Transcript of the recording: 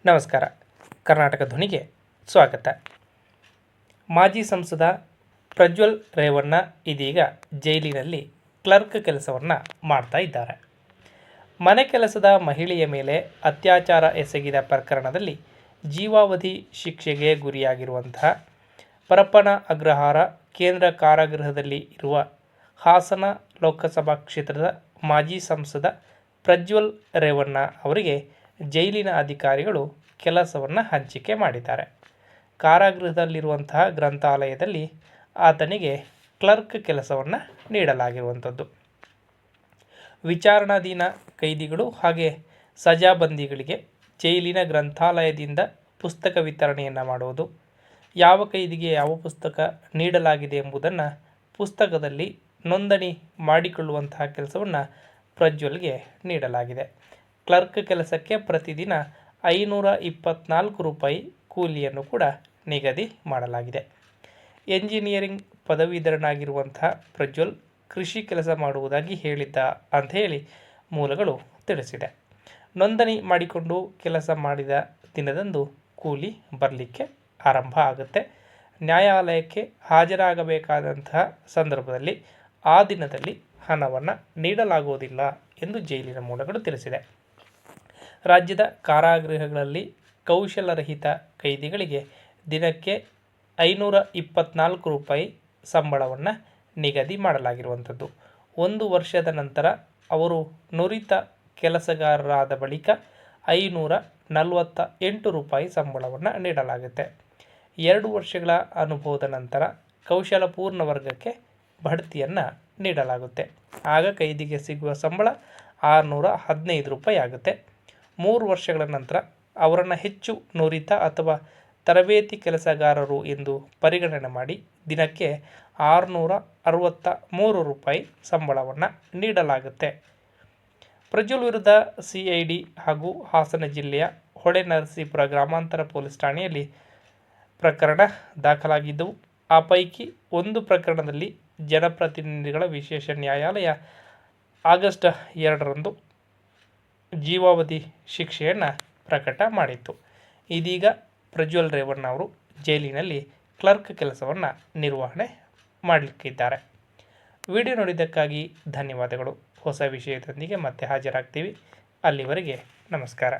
ನಮಸ್ಕಾರ. ಕರ್ನಾಟಕ ಧ್ವನಿಗೆ ಸ್ವಾಗತ. ಮಾಜಿ ಸಂಸದ ಪ್ರಜ್ವಲ್ ರೇವಣ್ಣ ಇದೀಗ ಜೈಲಿನಲ್ಲಿ ಕ್ಲರ್ಕ್ ಕೆಲಸವನ್ನು ಮಾಡ್ತಾ ಇದ್ದಾರೆ. ಮನೆ ಕೆಲಸದ ಮಹಿಳೆಯ ಮೇಲೆ ಅತ್ಯಾಚಾರ ಎಸಗಿದ ಪ್ರಕರಣದಲ್ಲಿ ಜೀವಾವಧಿ ಶಿಕ್ಷೆಗೆ ಗುರಿಯಾಗಿರುವಂತಹ ಪರಪ್ಪನ ಅಗ್ರಹಾರ ಕೇಂದ್ರ ಕಾರಾಗೃಹದಲ್ಲಿ ಇರುವ ಹಾಸನ ಲೋಕಸಭಾ ಕ್ಷೇತ್ರದ ಮಾಜಿ ಸಂಸದ ಪ್ರಜ್ವಲ್ ರೇವಣ್ಣ ಅವರಿಗೆ ಜೈಲಿನ ಅಧಿಕಾರಿಗಳು ಕೆಲಸವನ್ನು ಹಂಚಿಕೆ ಮಾಡಿದ್ದಾರೆ. ಕಾರಾಗೃಹದಲ್ಲಿರುವಂತಹ ಗ್ರಂಥಾಲಯದಲ್ಲಿ ಆತನಿಗೆ ಕ್ಲರ್ಕ್ ಕೆಲಸವನ್ನು ನೀಡಲಾಗಿರುವಂಥದ್ದು. ವಿಚಾರಣಾಧೀನ ಕೈದಿಗಳು ಹಾಗೆ ಸಜಾಬಂದಿಗಳಿಗೆ ಜೈಲಿನ ಗ್ರಂಥಾಲಯದಿಂದ ಪುಸ್ತಕ ವಿತರಣೆಯನ್ನು ಮಾಡುವುದು, ಯಾವ ಕೈದಿಗೆ ಯಾವ ಪುಸ್ತಕ ನೀಡಲಾಗಿದೆ ಎಂಬುದನ್ನು ಪುಸ್ತಕದಲ್ಲಿ ನೋಂದಣಿ ಮಾಡಿಕೊಳ್ಳುವಂತಹ ಕೆಲಸವನ್ನು ಪ್ರಜ್ವಲ್ಗೆ ನೀಡಲಾಗಿದೆ. ಕ್ಲರ್ಕ್ ಕೆಲಸಕ್ಕೆ ಪ್ರತಿದಿನ 524 ರೂಪಾಯಿ ಕೂಲಿಯನ್ನು ಕೂಡ ನಿಗದಿ ಮಾಡಲಾಗಿದೆ. ಎಂಜಿನಿಯರಿಂಗ್ ಪದವೀಧರನಾಗಿರುವಂತಹ ಪ್ರಜ್ವಲ್ ಕೃಷಿ ಕೆಲಸ ಮಾಡುವುದಾಗಿ ಹೇಳಿದ್ದ ಅಂತ ಹೇಳಿ ಮೂಲಗಳು ತಿಳಿಸಿದೆ. ನೋಂದಣಿ ಮಾಡಿಕೊಂಡು ಕೆಲಸ ಮಾಡಿದ ದಿನದಂದು ಕೂಲಿ ಬರಲಿಕ್ಕೆ ಆರಂಭ ಆಗುತ್ತೆ. ನ್ಯಾಯಾಲಯಕ್ಕೆ ಹಾಜರಾಗಬೇಕಾದಂತಹ ಸಂದರ್ಭದಲ್ಲಿ ಆ ದಿನದಲ್ಲಿ ಹಣವನ್ನು ನೀಡಲಾಗುವುದಿಲ್ಲ ಎಂದು ಜೈಲಿನ ಮೂಲಗಳು ತಿಳಿಸಿದೆ. ರಾಜ್ಯದ ಕಾರಾಗೃಹಗಳಲ್ಲಿ ಕೌಶಲರಹಿತ ಕೈದಿಗಳಿಗೆ ದಿನಕ್ಕೆ 524 ರೂಪಾಯಿ ಸಂಬಳವನ್ನು ನಿಗದಿ ಮಾಡಲಾಗಿರುವಂಥದ್ದು. 1 ವರ್ಷದ ನಂತರ ಅವರು ನುರಿತ ಕೆಲಸಗಾರರಾದ ಬಳಿಕ 548 ರೂಪಾಯಿ ಸಂಬಳವನ್ನು ನೀಡಲಾಗುತ್ತೆ. 2 ವರ್ಷಗಳ ಅನುಭವದ ನಂತರ ಕೌಶಲಪೂರ್ಣ ವರ್ಗಕ್ಕೆ ಬಡ್ತಿಯನ್ನು ನೀಡಲಾಗುತ್ತೆ. ಆಗ ಕೈದಿಗೆ ಸಿಗುವ ಸಂಬಳ 615 ರೂಪಾಯಿ ಆಗುತ್ತೆ. 3 ವರ್ಷಗಳ ನಂತರ ಅವರನ್ನು ಹೆಚ್ಚು ನುರಿತ ಅಥವಾ ತರಬೇತಿ ಕೆಲಸಗಾರರು ಎಂದು ಪರಿಗಣನೆ ಮಾಡಿ ದಿನಕ್ಕೆ 663 ರೂಪಾಯಿ ಸಂಬಳವನ್ನು ನೀಡಲಾಗುತ್ತೆ. ಪ್ರಜ್ವಲ್ ವಿರುದ್ಧ CID ಹಾಗೂ ಹಾಸನ ಜಿಲ್ಲೆಯ ಹೊಳೆನರಸೀಪುರ ಗ್ರಾಮಾಂತರ ಪೊಲೀಸ್ ಠಾಣೆಯಲ್ಲಿ ಪ್ರಕರಣ ದಾಖಲಾಗಿದ್ದವು. ಆ ಪೈಕಿ ಒಂದು ಪ್ರಕರಣದಲ್ಲಿ ಜನಪ್ರತಿನಿಧಿಗಳ ವಿಶೇಷ ನ್ಯಾಯಾಲಯ ಆಗಸ್ಟ್ 2ರಂದು ಜೀವಾವಧಿ ಶಿಕ್ಷೆಯನ್ನು ಪ್ರಕಟ ಮಾಡಿತ್ತು. ಇದೀಗ ಪ್ರಜ್ವಲ್ ರೇವಣ್ಣ ಅವರು ಜೈಲಿನಲ್ಲಿ ಕ್ಲರ್ಕ್ ಕೆಲಸವನ್ನು ನಿರ್ವಹಣೆ ಮಾಡಲಿಕ್ಕಿದ್ದಾರೆ. ವಿಡಿಯೋ ನೋಡಿದ್ದಕ್ಕಾಗಿ ಧನ್ಯವಾದಗಳು. ಹೊಸ ವಿಷಯದೊಂದಿಗೆ ಮತ್ತೆ ಹಾಜರಾಗ್ತೀವಿ. ಅಲ್ಲಿವರೆಗೆ ನಮಸ್ಕಾರ.